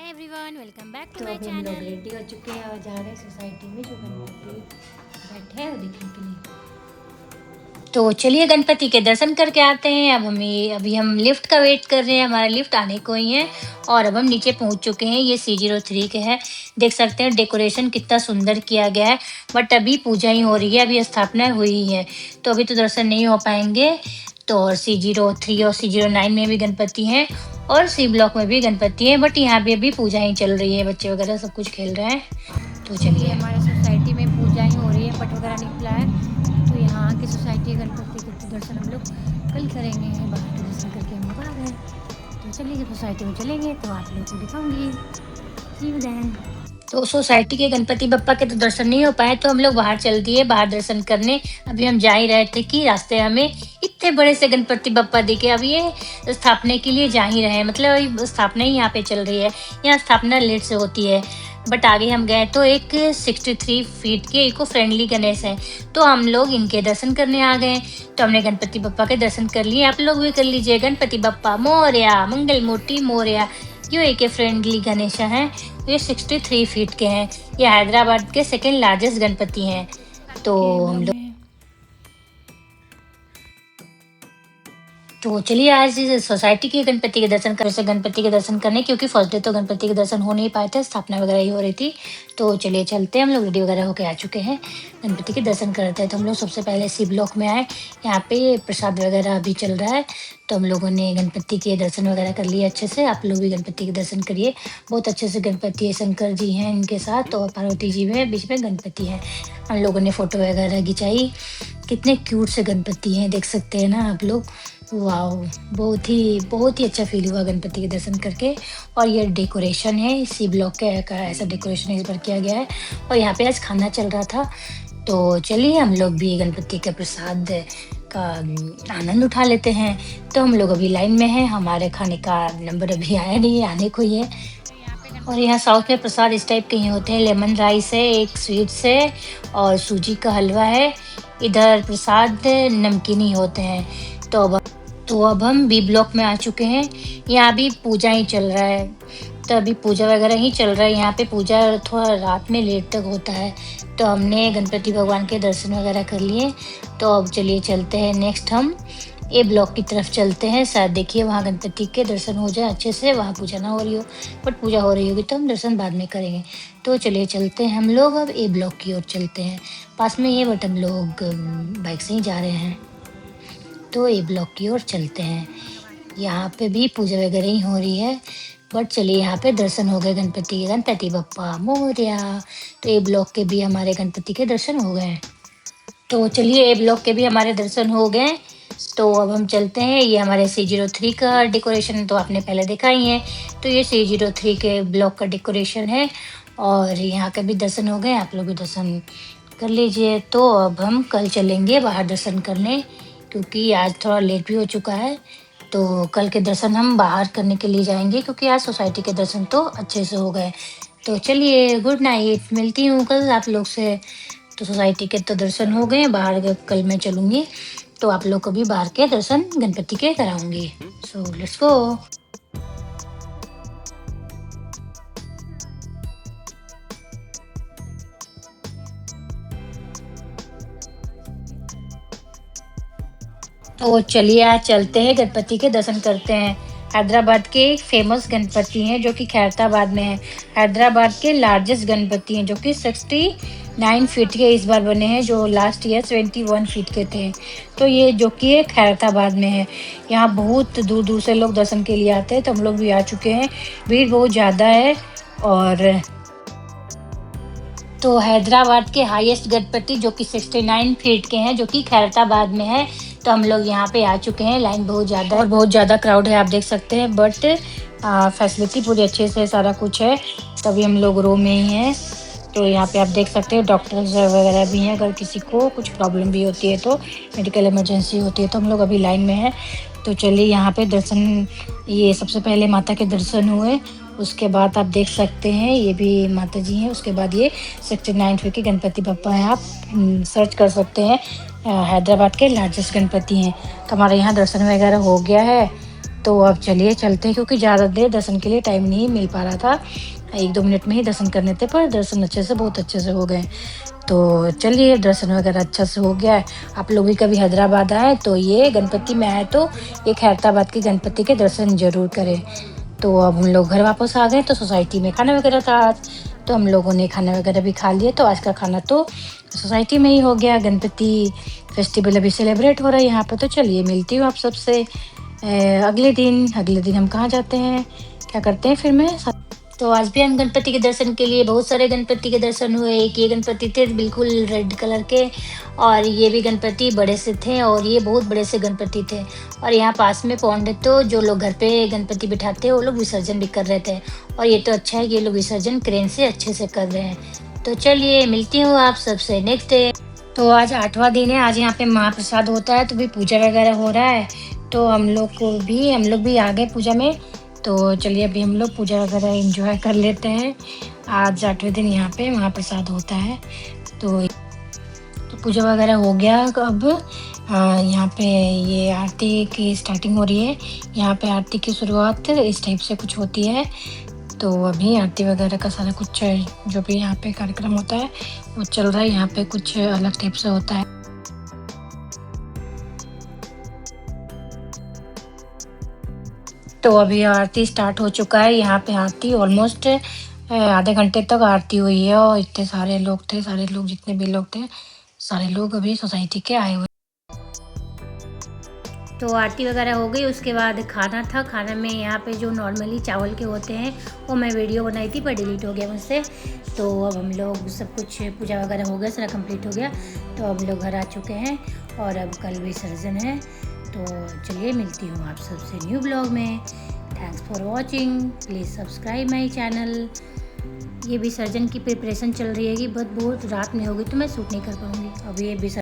Everyone, welcome back to तो my अभी हम लोग चैनल। रेडी हो चुके हैं और जा रहे हैं सोसाइटी में जो गणपति बैठे हैं वो देखने के लिए। तो चलिए गणपति के दर्शन करके आते हैं। अभी हम लिफ्ट का वेट कर रहे हैं, हमारा लिफ्ट आने को ही है और अब हम नीचे पहुंच चुके हैं। ये C03 के है, देख सकते हैं डेकोरेशन कितना सुंदर किया गया है। बट अभी पूजा ही हो रही है, अभी स्थापना हुई है तो अभी तो दर्शन नहीं हो पाएंगे। तो और C03 और C09 में भी गणपति हैं और C ब्लॉक में भी गणपति हैं, बट यहाँ भी अभी पूजा ही चल रही है, बच्चे वगैरह सब कुछ खेल रहे हैं। तो चलिए, हमारे सोसाइटी में पूजा ही हो रही है, पट वगैरह निकला है तो यहाँ की सोसाइटी गणपति के दर्शन हम लोग कल करेंगे। बाहर के दर्शन करके हम लोग आ गए, तो चलिए सोसाइटी में चलेंगे तो आप लोग को दिखाऊंगी। सी यू देन। तो सोसाइटी के गणपति बप्पा के तो दर्शन नहीं हो पाए तो हम लोग बाहर चल दिए, बाहर दर्शन करने। अभी हम जा ही रहे थे कि रास्ते हमें इतने बड़े से गणपति बप्पा दिखे। अब ये स्थापना के लिए जा ही रहे हैं, मतलब स्थापना ही यहाँ पे चल रही है। यहाँ स्थापना लेट से होती है, बट आगे हम गए तो एक 63 फीट के इको फ्रेंडली गणेश है, तो हम लोग इनके दर्शन करने आ गए। तो हमने गणपति बप्पा के दर्शन कर लिए, आप लोग भी कर लीजिए। गणपति बप्पा मोरया, मंगल मूर्ति मोरया। जो इको फ्रेंडली गणेश है, ये 63 फीट के हैं। ये हैदराबाद के सेकेंड लार्जेस्ट गणपति हैं। तो हम लोग तो चलिए आज सोसाइटी के गणपति के दर्शन करने, क्योंकि फर्स्ट डे तो गणपति के दर्शन हो नहीं पाए थे, स्थापना वगैरह ही हो रही थी। तो चलिए चलते हैं, हम लोग रेडी वगैरह होके आ चुके हैं, गणपति के दर्शन करते हैं। तो हम लोग सबसे पहले C ब्लॉक में आए, यहाँ पे प्रसाद वगैरह अभी चल रहा है। तो हम लोगों ने गणपति के दर्शन वगैरह कर लिए अच्छे से। आप लोग भी गणपति के दर्शन करिए, बहुत अच्छे से गणपति है। शंकर जी हैं इनके साथ और पार्वती जी में बीच में गणपति है। हम लोगों ने फोटो वगैरह खिंचाई। कितने क्यूट से गणपति हैं, देख सकते हैं ना आप लोग। वाओ, बहुत ही अच्छा फील हुआ गणपति के दर्शन करके। और ये डेकोरेशन है, C ब्लॉक के का ऐसा डेकोरेशन इस बार किया गया है। और यहाँ पे आज खाना चल रहा था, तो चलिए हम लोग भी गणपति के प्रसाद का आनंद उठा लेते हैं। तो हम लोग अभी लाइन में हैं, हमारे खाने का नंबर अभी आया नहीं है, आने को ही है। और यहाँ साउथ में प्रसाद इस टाइप के ही होते हैं, लेमन राइस है, एक स्वीट्स है और सूजी का हलवा है। इधर प्रसाद नमकीन ही होते हैं। तो अब हम B ब्लॉक में आ चुके हैं, यहाँ भी पूजा ही चल रहा है। तो अभी पूजा वगैरह ही चल रहा है, यहाँ पे पूजा थोड़ा रात में लेट तक होता है। तो हमने गणपति भगवान के दर्शन वगैरह कर लिए। तो अब चलिए चलते हैं, नेक्स्ट हम A ब्लॉक की तरफ चलते हैं। शायद देखिए वहाँ गणपति के दर्शन हो जाए अच्छे से, वहाँ पूजा ना हो रही हो, बट पूजा हो रही होगी तो हम दर्शन बाद में करेंगे। तो चलिए चलते हैं, हम लोग अब A ब्लॉक की ओर चलते हैं। पास में ये, बट हम लोग बाइक से ही जा रहे हैं। तो A ब्लॉक की ओर चलते हैं, यहाँ पे भी पूजा वगैरह ही हो रही है। बट चलिए यहाँ पे दर्शन हो गए गणपति बप्पा मोरया। तो A ब्लॉक के भी हमारे गणपति के दर्शन हो गए। तो चलिए A ब्लॉक के भी हमारे दर्शन हो गए। तो अब हम चलते हैं, ये हमारे C03 का डेकोरेशन तो आपने पहले देखा ही है। तो ये C03 के ब्लॉक का डेकोरेशन है और यहाँ के भी दर्शन हो गए, आप लोग भी दर्शन कर लीजिए। तो अब हम कल चलेंगे बाहर दर्शन करने, क्योंकि आज थोड़ा लेट भी हो चुका है। तो कल के दर्शन हम बाहर करने के लिए जाएंगे, क्योंकि आज सोसाइटी के दर्शन तो अच्छे से हो गए। तो चलिए गुड नाइट, मिलती हूँ कल आप लोग से। तो सोसाइटी के तो दर्शन हो गए, बाहर कल मैं चलूँगी तो आप लोग को भी बाहर के दर्शन गणपति के कराऊंगी। So let's go. तो चलिए आज चलते हैं, गणपति के दर्शन करते हैं। हैदराबाद के एक फेमस गणपति हैं जो कि खैरताबाद में है। हैदराबाद के लार्जेस्ट गणपति हैं जो कि 69 फीट के इस बार बने हैं, जो लास्ट ईयर 21 फीट के थे। तो ये जो कि है खैरताबाद में है। यहाँ बहुत दूर दूर से लोग दर्शन के लिए आते हैं, तो हम लोग भी आ चुके हैं। भीड़ बहुत ज़्यादा है। और तो हैदराबाद के हाईएस्ट गणपति जो कि 69 फीट के हैं, जो कि खैरताबाद में है। तो हम लोग यहाँ पे आ चुके हैं, लाइन बहुत ज़्यादा और बहुत ज़्यादा क्राउड है, आप देख सकते हैं। बट फैसिलिटी पूरी अच्छे से सारा कुछ है, तभी हम लोग रो में ही हैं। तो यहाँ पे आप देख सकते हैं डॉक्टर्स वगैरह भी हैं, अगर किसी को कुछ प्रॉब्लम भी होती है तो, मेडिकल इमरजेंसी होती है तो हम लोग अभी लाइन में हैं। तो चलिए यहाँ पे दर्शन, ये सबसे पहले माता के दर्शन हुए, उसके बाद आप देख सकते हैं ये भी माता जी हैं। उसके बाद ये 69 फीट के गणपति बप्पा हैं, आप सर्च कर सकते हैं। हैदराबाद के लार्जेस्ट गणपति हैं। तो हमारे यहाँ दर्शन वगैरह हो गया है तो अब चलिए चलते हैं, क्योंकि ज़्यादा देर दर्शन के लिए टाइम नहीं मिल पा रहा था। 1-2 मिनट में ही दर्शन करने थे, पर दर्शन अच्छे से, बहुत अच्छे से हो गए। तो चलिए, दर्शन वगैरह अच्छा से हो गया है। आप लोग भी कभी हैदराबाद आएँ तो ये गणपति में आएँ तो ये खैरताबाद के गणपति के दर्शन ज़रूर करें। तो अब हम लोग घर वापस आ गए, तो सोसाइटी में खाना वगैरह था आज, तो हम लोगों ने खाना वगैरह भी खा लिया। तो आज का खाना तो सोसाइटी में ही हो गया। गणपति फेस्टिवल अभी सेलिब्रेट हो रहा है यहाँ पे। तो चलिए, मिलती हूँ आप सबसे अगले दिन हम कहाँ जाते हैं, क्या करते हैं फिर मैं। तो आज भी हम गणपति के दर्शन के लिए, बहुत सारे गणपति के दर्शन हुए। एक ये गणपति थे बिल्कुल रेड कलर के, और ये भी गणपति बड़े से थे, और ये बहुत बड़े से गणपति थे। और यहाँ पास में पौंड है, तो जो लोग घर पे गणपति बिठाते हैं वो लोग विसर्जन भी कर रहे थे। और ये तो अच्छा है कि ये लोग विसर्जन क्रेन से अच्छे से कर रहे हैं। तो चलिए, मिलती हूँ आप सबसे नेक्स्ट डे। तो आज 8वां दिन है। आज यहाँ पे महाप्रसाद होता है, तो भी पूजा वगैरह हो रहा है। तो हम लोग भी आ गए पूजा में। तो चलिए, अभी हम लोग पूजा वगैरह एंजॉय कर लेते हैं। आज 8वें दिन यहाँ पे महाप्रसाद होता है। तो पूजा वगैरह हो गया। अब यहाँ पे ये आरती की स्टार्टिंग हो रही है। यहाँ पे आरती की शुरुआत इस टाइप से कुछ होती है। तो अभी आरती वगैरह का सारा कुछ जो भी यहाँ पे कार्यक्रम होता है वो चल रहा है। यहाँ पे कुछ अलग टाइप से होता है। तो अभी आरती स्टार्ट हो चुका है। यहाँ पे आरती ऑलमोस्ट आधे घंटे तक आरती हुई है, और इतने सारे लोग थे, सारे लोग जितने भी लोग थे, सारे लोग अभी सोसाइटी के आए हुए। तो आरती वगैरह हो गई, उसके बाद खाना था। खाना में यहाँ पे जो नॉर्मली चावल के होते हैं वो मैं वीडियो बनाई थी, पर डिलीट हो गया मुझसे। तो अब हम लोग सब कुछ पूजा वगैरह हो गया, सारा कंप्लीट हो गया। तो हम लोग घर आ चुके हैं, और अब कल विसर्जन है। तो चलिए, मिलती हूँ आप सबसे न्यू ब्लॉग में। Thanks for watching, please subscribe my channel. ये विसर्जन की प्रिपरेशन चल रही है कि बहुत रात में होगी, तो मैं शूट नहीं कर पाऊँगी। अब ये